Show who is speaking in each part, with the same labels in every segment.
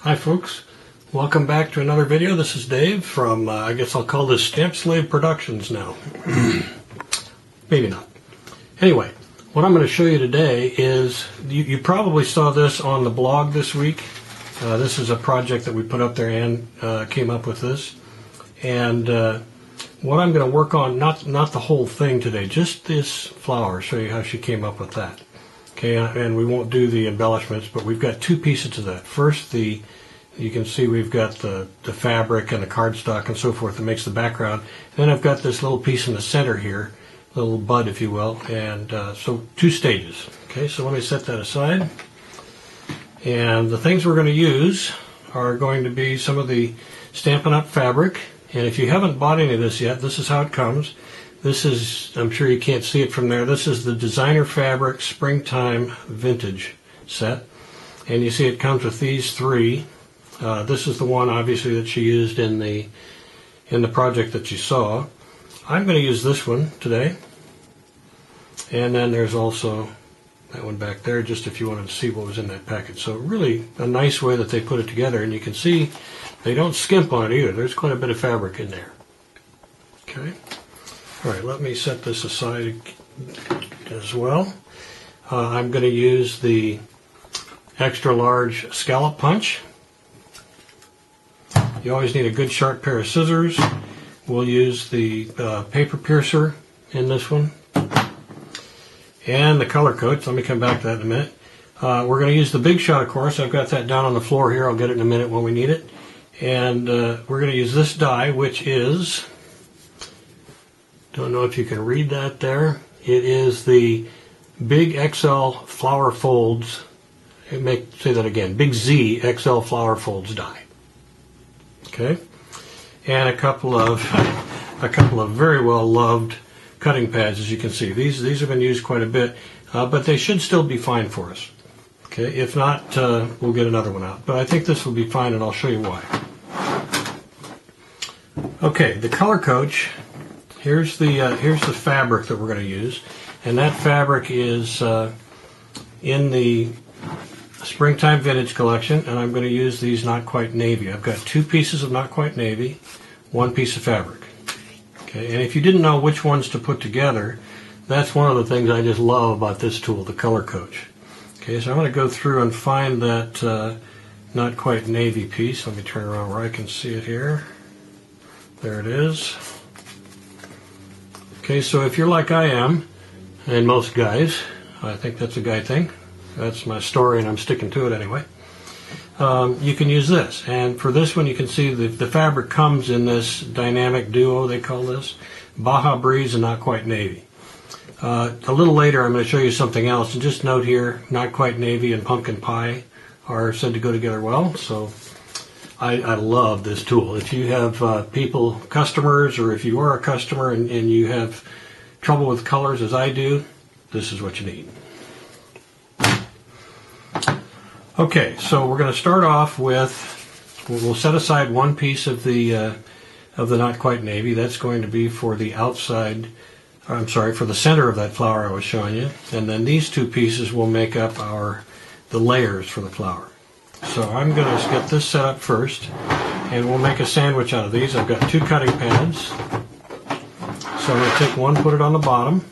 Speaker 1: Hi folks, welcome back to another video. This is Dave from, I guess I'll call this Stamp Slave Productions now. Maybe not. Anyway, what I'm going to show you today is, you probably saw this on the blog this week. This is a project that we put up there and came up with this. And what I'm going to work on, not the whole thing today, just this flower, show you how she came up with that. Okay, and we won't do the embellishments, but we've got two pieces to that. First, you can see we've got the fabric and the cardstock and so forth that makes the background. And then I've got this little piece in the center here, little bud, if you will. And so two stages. Okay, so let me set that aside. And the things we're going to use are going to be some of the Stampin' Up! Fabric. And if you haven't bought any of this yet, this is how it comes. This is, I'm sure you can't see it from there, this is the Designer Fabric Springtime Vintage set. And you see it comes with these three. This is the one, obviously, that she used in the project that you saw. I'm going to use this one today. And then there's also that one back there, just if you wanted to see what was in that package. So really a nice way that they put it together. And you can see they don't skimp on it either. There's quite a bit of fabric in there. Okay. All right, let me set this aside as well. I'm going to use the extra large scallop punch. You always need a good sharp pair of scissors. We'll use the paper piercer in this one. And the color coats. Let me come back to that in a minute. We're going to use the Big Shot, of course. I've got that down on the floor here. I'll get it in a minute when we need it. And we're going to use this die, which is, don't know if you can read that there. It is the Big XL Flower Folds. Say that again. Big Z XL Flower Folds die. Okay, and a couple of very well loved cutting pads, as you can see. These have been used quite a bit, but they should still be fine for us. Okay, if not, we'll get another one out. But I think this will be fine, and I'll show you why. Okay, the color coach. Here's the fabric that we're going to use, and that fabric is in the Springtime Vintage collection, and I'm going to use these Not Quite Navy. I've got two pieces of Not Quite Navy, one piece of fabric. Okay, and if you didn't know which ones to put together, that's one of the things I just love about this tool, the Color Coach. Okay, so I'm going to go through and find that Not Quite Navy piece. Let me turn around where I can see it here. There it is. Okay, so if you're like I am, and most guys, I think that's a guy thing. That's my story, and I'm sticking to it anyway. You can use this. And for this one, you can see the fabric comes in this dynamic duo, they call this, Baja Breeze and Not Quite Navy. A little later, I'm going to show you something else. And just note here, Not Quite Navy and Pumpkin Pie are said to go together well. So I love this tool. If you have customers, or if you are a customer and you have trouble with colors as I do, this is what you need. Okay, so we're going to start off with, we'll set aside one piece of the Not Quite Navy. That's going to be for the outside, I'm sorry, for the center of that flower I was showing you. And then these two pieces will make up the layers for the flower. So I'm going to get this set up first, and we'll make a sandwich out of these. I've got two cutting pads. So I'm going to take one, put it on the bottom.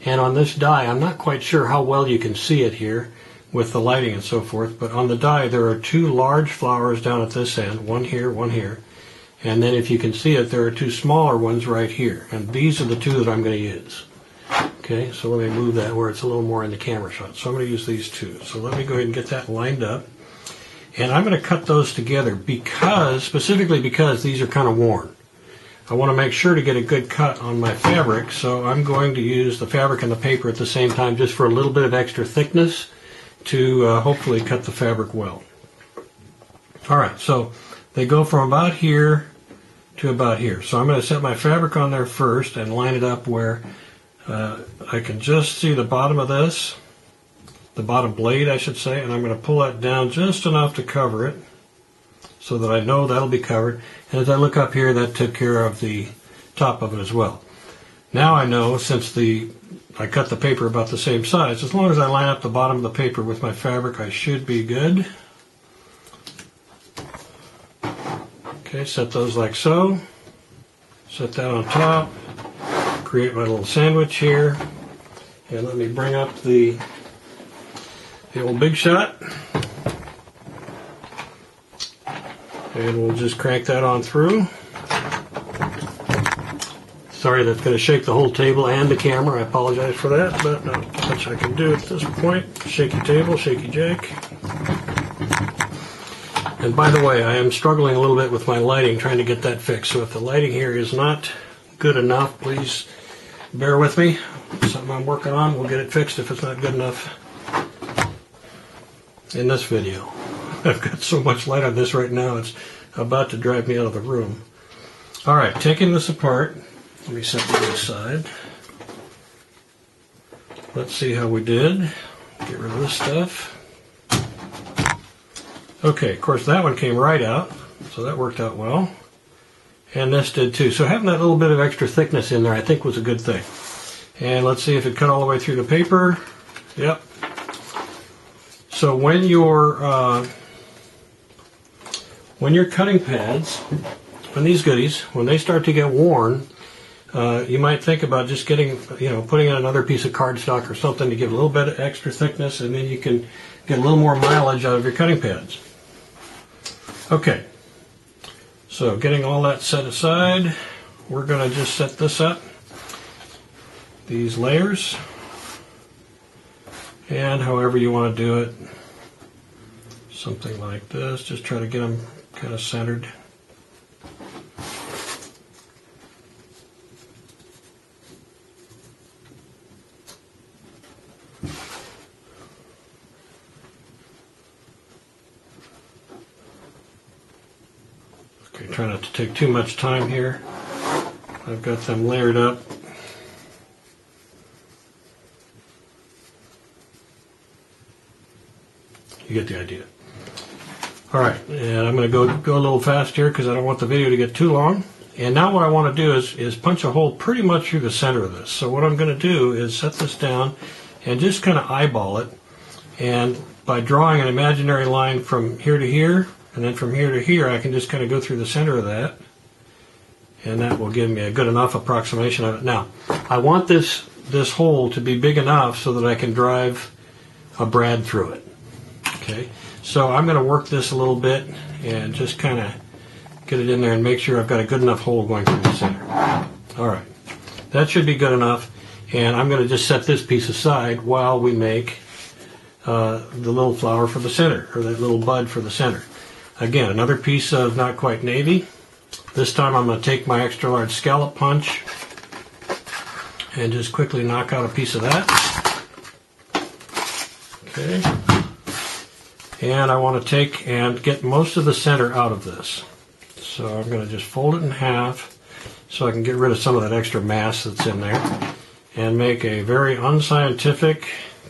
Speaker 1: And on this die, I'm not quite sure how well you can see it here with the lighting and so forth, but on the die there are two large flowers down at this end, one here, one here. And then if you can see it, there are two smaller ones right here. And these are the two that I'm going to use. Okay, so let me move that where it's a little more in the camera shot. So I'm going to use these two. So let me go ahead and get that lined up. And I'm going to cut those together specifically because these are kind of worn. I want to make sure to get a good cut on my fabric, so I'm going to use the fabric and the paper at the same time just for a little bit of extra thickness to hopefully cut the fabric well. Alright, so they go from about here to about here. So I'm going to set my fabric on there first and line it up where I can just see the bottom of this. The bottom blade, I should say, and I'm going to pull that down just enough to cover it so that I know that'll be covered. And as I look up here, that took care of the top of it as well. Now I know, since I cut the paper about the same size, as long as I line up the bottom of the paper with my fabric, I should be good. Okay, set those like so. Set that on top. Create my little sandwich here. And let me bring up the old Big Shot. And we'll just crank that on through. Sorry, that's going to shake the whole table and the camera. I apologize for that, but not much I can do at this point. Shaky table, shaky Jake. And by the way, I am struggling a little bit with my lighting, trying to get that fixed. So if the lighting here is not good enough, please bear with me. Something I'm working on. We'll get it fixed if it's not good enough in this video. I've got so much light on this right now, it's about to drive me out of the room. All right, taking this apart, let me set this aside. Let's see how we did. Get rid of this stuff. Okay, of course that one came right out, so that worked out well. And this did too. So having that little bit of extra thickness in there I think was a good thing. And let's see if it cut all the way through the paper. Yep. So when you're cutting pads, when these goodies, when they start to get worn, you might think about just getting, putting in another piece of cardstock or something to give a little bit of extra thickness, and then you can get a little more mileage out of your cutting pads. Okay, so getting all that set aside, we're going to just set this up, these layers, and however you want to do it, something like this, just try to get them kind of centered. Okay, try not to take too much time here. I've got them layered up. You get the idea. All right, and I'm going to go a little fast here because I don't want the video to get too long. And now what I want to do is punch a hole pretty much through the center of this. So what I'm going to do is set this down and just kind of eyeball it. And by drawing an imaginary line from here to here, and then from here to here, I can just kind of go through the center of that. And that will give me a good enough approximation of it. Now, I want this hole to be big enough so that I can drive a brad through it. Okay, so I'm going to work this a little bit and just kind of get it in there and make sure I've got a good enough hole going through the center. All right, that should be good enough, and I'm going to just set this piece aside while we make the little flower for the center, or that little bud for the center. Again, another piece of not quite navy. This time I'm going to take my extra large scallop punch and just quickly knock out a piece of that. Okay. And I want to take and get most of the center out of this. So I'm going to just fold it in half so I can get rid of some of that extra mass that's in there and make a very unscientific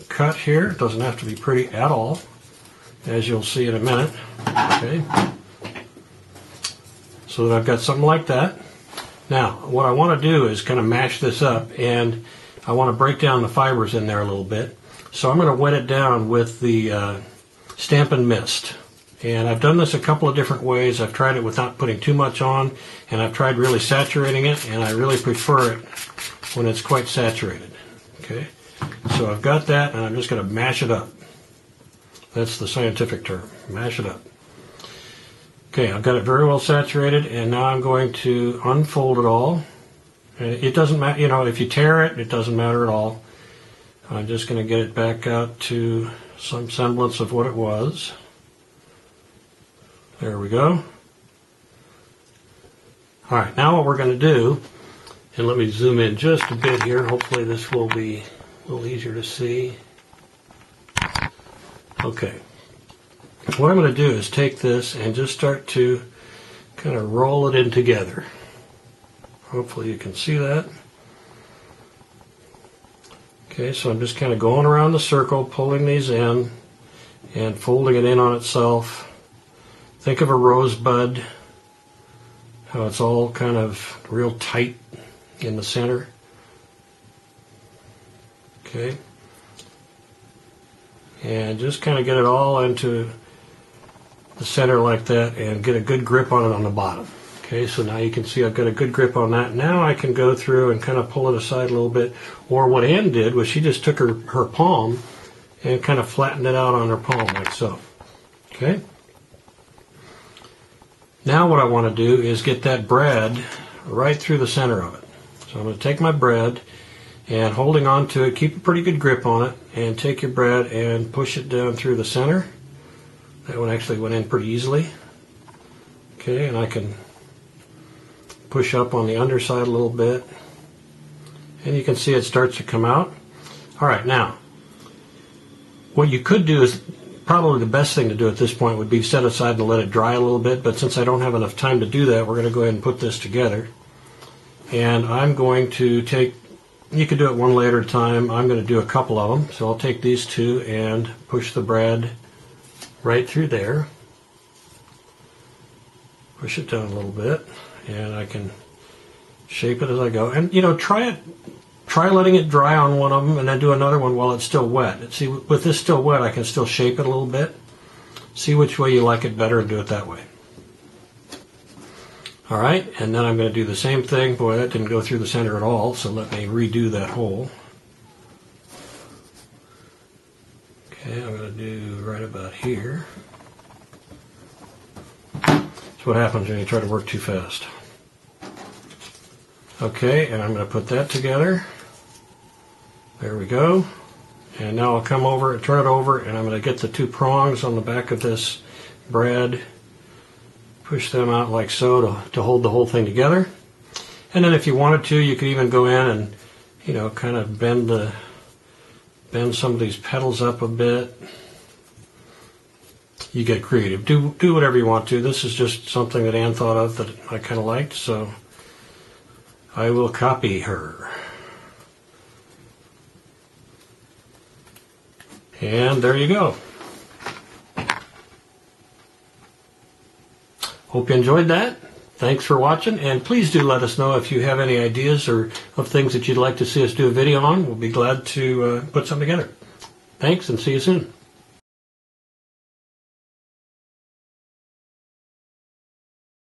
Speaker 1: cut here. It doesn't have to be pretty at all, as you'll see in a minute. Okay. So that I've got something like that. Now, what I want to do is kind of mash this up, and I want to break down the fibers in there a little bit. So I'm going to wet it down with the Stampin' Mist. And I've done this a couple of different ways. I've tried it without putting too much on, and I've tried really saturating it, and I really prefer it when it's quite saturated. Okay, so I've got that, and I'm just going to mash it up. That's the scientific term, mash it up. Okay, I've got it very well saturated, and now I'm going to unfold it all. And it doesn't matter, if you tear it, it doesn't matter at all. I'm just going to get it back out to some semblance of what it was. There we go. All right, now what we're going to do, and let me zoom in just a bit here. Hopefully this will be a little easier to see. Okay. What I'm going to do is take this and just start to kind of roll it in together. Hopefully you can see that. Okay, so I'm just kind of going around the circle, pulling these in and folding it in on itself. Think of a rosebud, how it's all kind of real tight in the center. Okay. And just kind of get it all into the center like that and get a good grip on it on the bottom. Okay, so now you can see I've got a good grip on that. Now I can go through and kind of pull it aside a little bit. Or what Ann did was she just took her palm and kind of flattened it out on her palm like so. Okay. Now what I want to do is get that bread right through the center of it. So I'm going to take my bread and holding on to it, keep a pretty good grip on it, and take your bread and push it down through the center. That one actually went in pretty easily. Okay, and I can push up on the underside a little bit, and you can see it starts to come out. Alright, now what you could do is probably the best thing to do at this point would be set aside and let it dry a little bit, but since I don't have enough time to do that, we're going to go ahead and put this together. And I'm going to take, you could do it one layer at a time, I'm going to do a couple of them. So I'll take these two and push the bread right through there. Push it down a little bit, and I can shape it as I go. And try letting it dry on one of them and then do another one while it's still wet. And see, with this still wet, I can still shape it a little bit. See which way you like it better and do it that way. Alright, and then I'm going to do the same thing. Boy, that didn't go through the center at all, so let me redo that hole. Okay, I'm going to do right about here. That's what happens when you try to work too fast. Okay, and I'm going to put that together. There we go. And now I'll come over and turn it over, and I'm going to get the two prongs on the back of this bread, push them out like so to hold the whole thing together. And then if you wanted to, you could even go in and kind of bend some of these petals up a bit. You get creative. Do whatever you want to. This is just something that Ann thought of that I kind of liked, so I will copy her. And there you go. Hope you enjoyed that. Thanks for watching, and please do let us know if you have any ideas or of things that you'd like to see us do a video on. We'll be glad to put something together. Thanks, and see you soon.